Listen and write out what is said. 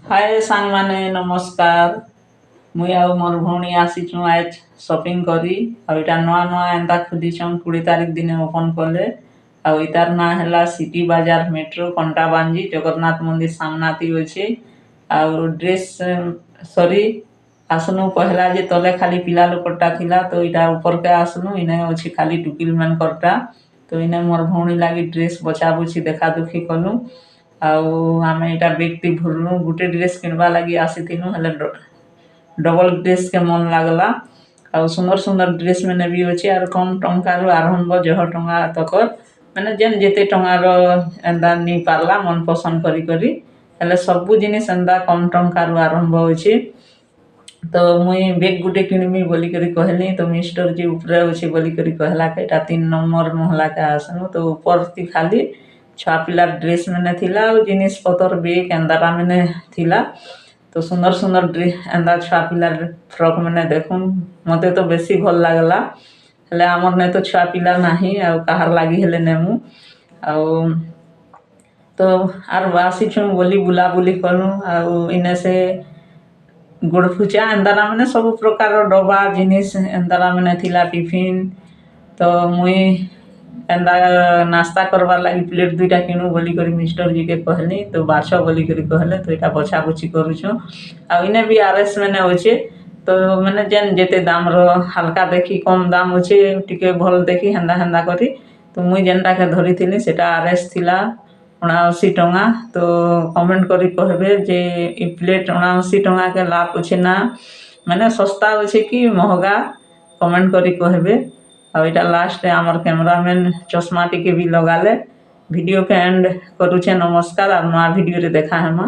हाय सांग माने नमस्कार। मुई आउ मोर भौणी आसीचु आज शॉपिंग करी। आ इटा नवा नवा एंदा खुलीछन 20 तारीख दिन ओपन कले। आ इतार ना हैला सिटी बाजार मेट्रो कंटाबांजी जगन्नाथ मंदिर सामनाती अछि। आ ड्रेस सरी आसनु पहला जे तले खाली पिला लोकटा थिला तो इटा ऊपर के आसनु इने अछि खाली टुकिल मन करता। तो इने मोर भौणी लागी ड्रेस बचा बुची देखा दुखी कलु। आउ आमे इटा व्यक्ति भरलु गुटे ड्रेस किनबा लगी आसीथिनु हेले डबल ड्रेस के मन लागला। आउ सुंदर सुंदर ड्रेस मैंने भी अच्छे और कम टंकार आरंभ जह टंगा तकर मैंने जेन जेते टंगार एंदा नी पारला मन पसंद करी करी हेले सबु जिनिस एंदा कम टंकार आरंभ होछि। तो मुई बेग गुटे किनमी बोली करी कहली तो मिस्टर जी ऊपर अछि बोली करी कहला के एटा 3 नंबर मोहला के आसनु तो ऊपर थी खाली छुआ पिलार ड्रेस मैंने थिला और जिनिस पतर बेग एंदाटा मैंने थिला। तो सुंदर सुंदर एंदा छुआ पिलार फ्रॉक मैंने देखूं मते तो बेसी भल लागला। हेले हमर ने तो छुआ पिला नाही आ कहार लागी हेले नेमु आ तो आर वासी छु बोली बुला बुली कनु आ इने से गुड़फुचा एंदारा मैंने सब प्रकार डबा जिनिस एंदारा मैंने थिला टिफिन। तो मुई एंदा नाश्ता करवार लगी प्लेट दुईटा किणु बोली करी मिस्टर जी के कहली तो बाछो बोली करी कहले तो इटा बछा बुची करूछु। आ इने भी आरएस मैंने होचे तो मैंने जेन जेते दाम रो हल्का देखी कम दाम होचे टिके भल देखी हेंदा हेंदा करी तो मुई जेनटा के धरी थिनी सेटा आरएस थिला 79 टंगा। तो कमेंट करी कहबे जे ई प्लेट 79 टंगा के लाभ होचे ना मैंने सस्ता होचे कि महंगा कमेंट करी कहबे। आ इटा लास्ट आमर कैमरामैन चश्मा टिके भी लगाले वीडियो के एंड करूचे। नमस्कार और नया वीडियो रे देखा हेमा।